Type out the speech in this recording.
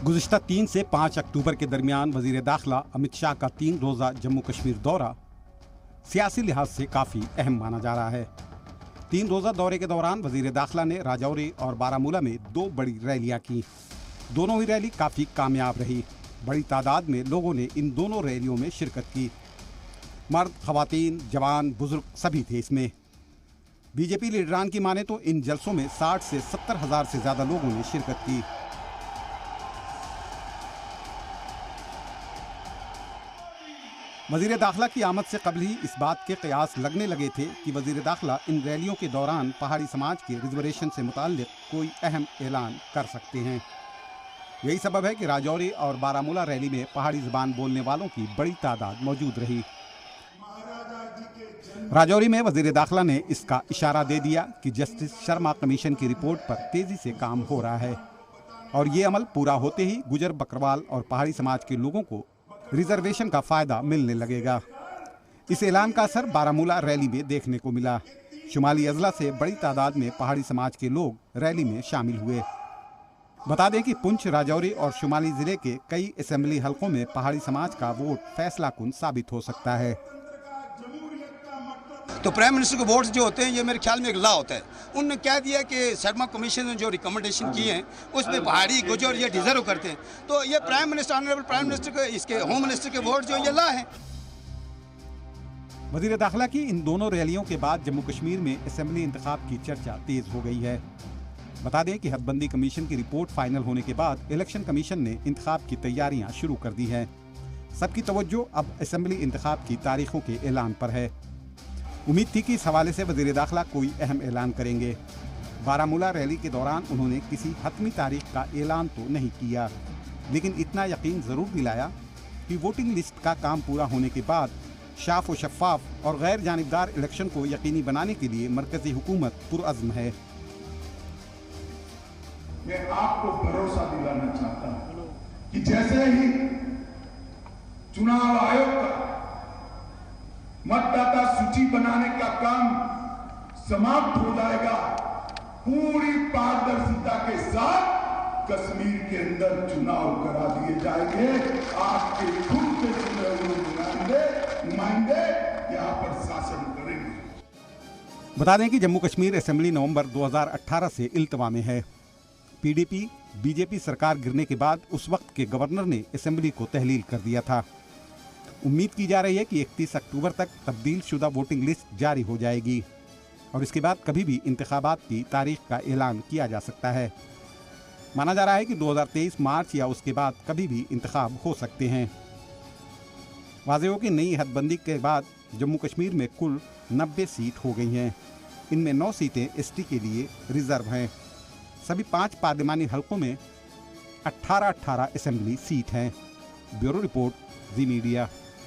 गुज़िश्ता 3 से 5 अक्टूबर के दरमियान वज़ीर दाखिला अमित शाह का 3 रोज़ा जम्मू कश्मीर दौरा सियासी लिहाज से काफ़ी अहम माना जा रहा है। 3 रोज़ा दौरे के दौरान वज़ीर दाखिला ने राजौरी और बारामूला में 2 बड़ी रैलियां की। दोनों ही रैली काफ़ी कामयाब रही। बड़ी तादाद में लोगों ने इन दोनों रैलियों में शिरकत की। मर्द, ख़वातीन, जवान, बुजुर्ग सभी थे इसमें। बीजेपी लीडरान की माने तो इन जलसों में 60 से 70 हज़ार से ज़्यादा लोगों ने शिरकत की। वज़ीर दाखिला की आमद से कबल ही इस बात के कयास लगने लगे थे कि वज़ीर दाखिला इन रैलियों के दौरान पहाड़ी समाज के रिजर्वेशन से मुताल्लिक़ कोई अहम ऐलान कर सकते हैं। यही सबब है कि राजौरी और बारामूला रैली में पहाड़ी ज़बान बोलने वालों की बड़ी तादाद मौजूद रही। राजौरी में वज़ीर दाखिला ने इसका इशारा दे दिया कि जस्टिस शर्मा कमीशन की रिपोर्ट पर तेज़ी से काम हो रहा है और ये अमल पूरा होते ही गुजर, बकरवाल और पहाड़ी समाज के लोगों को रिजर्वेशन का फ़ायदा मिलने लगेगा। इस ऐलान का असर बारामूला रैली में देखने को मिला। शुमाली अजला से बड़ी तादाद में पहाड़ी समाज के लोग रैली में शामिल हुए। बता दें कि पुंछ, राजौरी और शुमाली ज़िले के कई असेंबली हलकों में पहाड़ी समाज का वोट फैसला कुन साबित हो सकता है। तो प्राइम मिनिस्टर के वोट्स जो होते हैं ये मेरे ख्याल में एक लॉ होता है। उन्होंने कह दिया कि शर्मा कमीशन ने जो रिकमेंडेशन किए हैं उसमें पहाड़ी, गुजर ये डिजर्व करते हैं। तो ये prime minister, honourable prime minister के, इसके होम मिनिस्टर के वोट जो ये लॉ है। वज़ीर दाखिला की इन दोनों रैलियों के बाद जम्मू कश्मीर में असेंबली इंतखाब की चर्चा तेज हो गई है। बता दें कि हदबंदी कमीशन की रिपोर्ट फाइनल होने के बाद इलेक्शन कमीशन ने इंतखाब की तैयारियां शुरू कर दी हैं। सबकी तवज्जो अब असेंबली इंतखाब की तारीखों के ऐलान पर है। उम्मीद थी कि इस हवाले से वज़ीर दाखिला कोई अहम ऐलान करेंगे। बारामूला रैली के दौरान उन्होंने किसी हतमी तारीख का ऐलान तो नहीं किया, लेकिन इतना यकीन ज़रूर दिलाया कि वोटिंग लिस्ट का काम पूरा होने के बाद साफ व शफाफ और गैर जानिबदार इलेक्शन को यकीनी बनाने के लिए मरकज़ी हुकूमत पुरअज़्म है। मैं आपको भरोसा दिलाना चाहता हूं कि जैसे ही चुनाव आयोग का मतदाता सूची बनाने का काम समाप्त हो जाएगा, पूरी पारदर्शिता के साथ कश्मीर के अंदर चुनाव करा दिए जाएंगे। आपके खुद के चुने हुए नुमाइंदे यहां पर शासन करेंगे। बता दें कि जम्मू कश्मीर असेंबली नवंबर 2018 से इल्तवा में है। पीडीपी बीजेपी सरकार गिरने के बाद उस वक्त के गवर्नर ने असेंबली को तहलील कर दिया था। उम्मीद की जा रही है कि 31 अक्टूबर तक तब्दील शुदा वोटिंग लिस्ट जारी हो जाएगी और इसके बाद कभी भी इंतखाबात की तारीख का ऐलान किया जा सकता है। माना जा रहा है कि 2023 मार्च या उसके बाद कभी भी इंतखाब हो सकते हैं। वाज़ेह हो कि नई हदबंदी के बाद जम्मू कश्मीर में कुल 90 सीट हो गई हैं। इनमें 9 सीटें एसटी के लिए रिजर्व हैं। सभी 5 पार्लिमानी हलकों में 18-18 असेंबली सीट हैं। ब्यूरो रिपोर्ट, जी मीडिया।